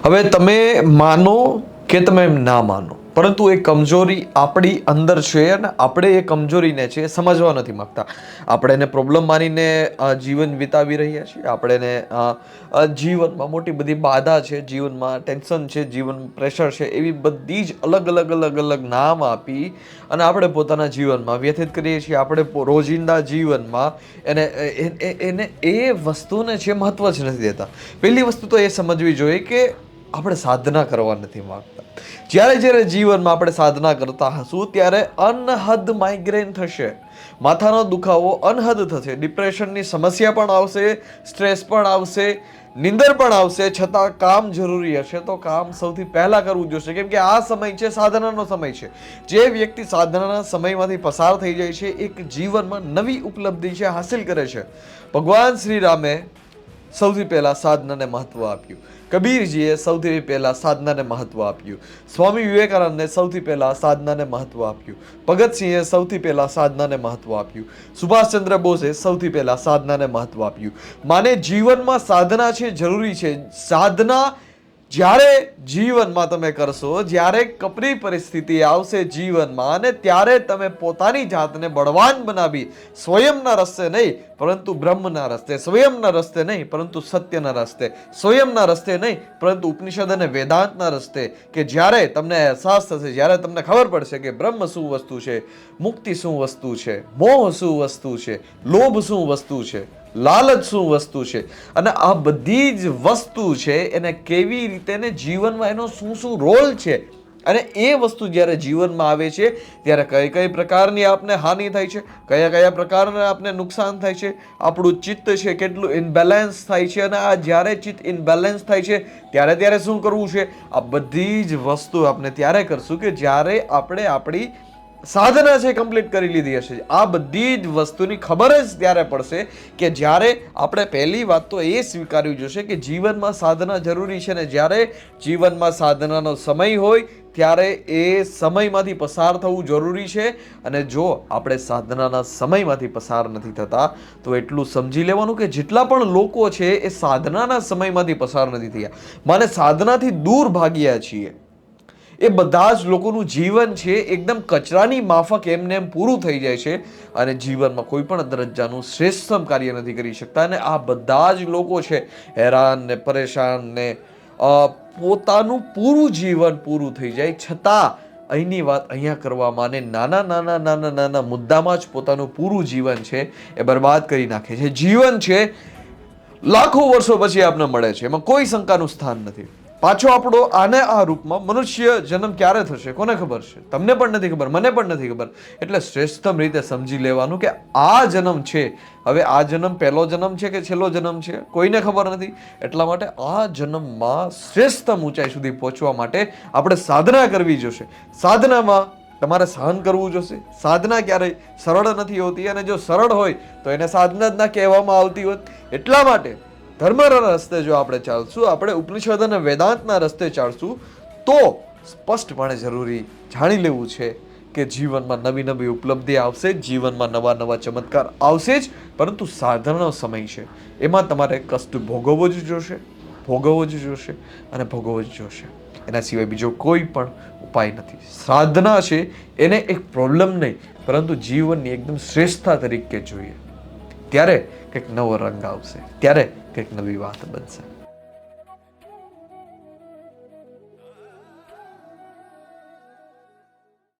હવે તમે માનો કે તમે એમ ના માનો, પરંતુ એ કમજોરી આપણી અંદર છે અને આપણે એ કમજોરીને છે એ સમજવા નથી માગતા. આપણે એને પ્રોબ્લેમ માનીને જીવન વિતાવી રહ્યા છીએ. આપણે એને જીવનમાં મોટી બધી બાધા છે, જીવનમાં ટેન્શન છે, જીવન પ્રેશર છે, એવી બધી જ અલગ અલગ અલગ અલગ નામ આપી અને આપણે પોતાના જીવનમાં વ્યથિત કરીએ છીએ. આપણે રોજિંદા જીવનમાં એને એ વસ્તુને છે મહત્વ જ નથી દેતા. પહેલી વસ્તુ તો એ સમજવી જોઈએ કે આપણે સાધના કરવા નથી માંગતા. જ્યારે જ્યારે જીવનમાં આપણે સાધના કરતા હશું ત્યારે અનહદ માઇગ્રેન થશે, માથાનો દુખાવો અનહદ થશે, ડિપ્રેશનની સમસ્યા પણ આવશે, સ્ટ્રેસ પણ આવશે, નિંદર પણ આવશે. છતાં કામ જરૂરી હશે તો કામ સૌથી પહેલા કરવું જોશે, કેમ કે આ સમય છે સાધનાનો સમય છે. જે વ્યક્તિ સાધનાના સમયમાંથી પસાર થઈ જાય છે એક જીવનમાં નવી ઉપલબ્ધિ છે હાસિલ કરે છે. ભગવાન શ્રી રામે સૌથી પહેલા સાધનાને મહત્વ આપ્યું. કબીરજીએ સૌથી પહેલા સાધનાને મહત્વ આપ્યું. સ્વામી વિવેકાનંદને સૌથી પહેલા સાધનાને મહત્વ આપ્યું. ભગતસિંહે સૌથી પહેલા સાધનાને મહત્વ આપ્યું. સુભાષચંદ્ર બોઝે સૌથી પહેલા સાધનાને મહત્વ આપ્યું. માને જીવનમાં સાધના છે જરૂરી છે. સાધના જ્યારે જીવનમાં તમે કરશો, જ્યારે કપરી પરિસ્થિતિ આવશે જીવનમાં, અને ત્યારે તમે પોતાની જાતને બળવાન બનાવી સ્વયંના રસ્તે નહીં પરંતુ બ્રહ્મના રસ્તે, સ્વયંના રસ્તે નહીં પરંતુ સત્યના રસ્તે, સ્વયંના રસ્તે નહીં પરંતુ ઉપનિષદ અને વેદાંતના રસ્તે, કે જ્યારે તમને અહેસાસ થશે, જ્યારે તમને ખબર પડશે કે બ્રહ્મ શું વસ્તુ છે, મુક્તિ શું વસ્તુ છે, મોહ શું વસ્તુ છે, લોભ શું વસ્તુ છે, લાલચ શું વસ્તુ છે, અને આ બધી જ વસ્તુ છે એને કેવી રીતે ને જીવનમાં એનો શું શું રોલ છે, અને એ વસ્તુ જ્યારે જીવનમાં આવે છે ત્યારે કઈ કઈ પ્રકારની આપને હાનિ થાય છે, કયા કયા પ્રકારના આપને નુકસાન થાય છે, આપણું ચિત્ત છે કેટલું ઇનબેલેન્સ થાય છે, અને આ જ્યારે ચિત્ત ઇનબેલેન્સ થાય છે ત્યારે ત્યારે શું કરવું છે, આ બધી જ વસ્તુ આપણે ત્યારે કરશું કે જ્યારે આપણે આપણી સાધના છે કમ્પ્લીટ કરી લીધી હશે. આ બધી જ વસ્તુની ખબર જ ત્યારે પડશે કે જ્યારે આપણે પહેલી વાત તો એ સ્વીકારવી જોશે કે જીવનમાં સાધના જરૂરી છે, ને જ્યારે જીવનમાં સાધનાનો સમય હોય ત્યારે એ સમયમાંથી પસાર થવું જરૂરી છે. અને જો આપણે સાધનાના સમયમાંથી પસાર નથી થતા તો એટલું સમજી લેવાનું કે જેટલા પણ લોકો છે એ સાધનાના સમયમાંથી પસાર નથી થયા, માને સાધનાથી દૂર ભાગ્યા છીએ, એ બધા જ લોકોનું જીવન છે એકદમ કચરાની માફક એમને એમ પૂરું થઈ જાય છે અને જીવનમાં કોઈ પણ દરજ્જાનું શ્રેષ્ઠતમ કાર્ય નથી કરી શકતા. અને આ બધા જ લોકો છે હેરાન ને પરેશાન ને પોતાનું પૂરું જીવન પૂરું થઈ જાય છતાં અહીંની વાત અહીંયા કરવામાં અને નાના નાના નાના નાના મુદ્દામાં જ પોતાનું પૂરું જીવન છે એ બરબાદ કરી નાખે છે. જીવન છે લાખો વર્ષો પછી આપને મળે છે, એમાં કોઈ શંકાનું સ્થાન નથી. પાછો આપણો આને આ રૂપમાં મનુષ્ય જન્મ ક્યારે થશે કોને ખબર છે? તમને પણ નથી ખબર, મને પણ નથી ખબર. એટલે શ્રેષ્ઠતમ રીતે સમજી લેવાનું કે આ જન્મ છે, હવે આ જન્મ પહેલો જન્મ છે કે છેલ્લો જન્મ છે કોઈને ખબર નથી. એટલા માટે આ જન્મમાં શ્રેષ્ઠતમ ઊંચાઈ સુધી પહોંચવા માટે આપણે સાધના કરવી જોશે. સાધનામાં તમારે સહન કરવું જોશે. સાધના ક્યારેય સરળ નથી હોતી, અને જો સરળ હોય તો એને સાધના જ ના કહેવામાં આવતી હોત. એટલા માટે ધર્મના રસ્તે જો આપણે ચાલશું, આપણે ઉપનિષદ અને વેદાંતના રસ્તે ચાલશું, તો સ્પષ્ટપણે જરૂરી જાણી લેવું છે કે જીવનમાં નવી નવી ઉપલબ્ધિ આવશે, જીવનમાં નવા નવા ચમત્કાર આવશે જ, પરંતુ સાધનાનો સમય છે એમાં તમારે કષ્ટ ભોગવવો જ જોશે, ભોગવવો જ જોશે અને ભોગવવો જ જોશે. એના સિવાય બીજો કોઈ પણ ઉપાય નથી. સાધના છે એને એક પ્રોબ્લેમ નહીં પરંતુ જીવનની એકદમ શ્રેષ્ઠતા તરીકે જોઈએ, ત્યારે કંઈક નવો રંગ આવશે, ત્યારે કંઈક નવી વાત બનશે.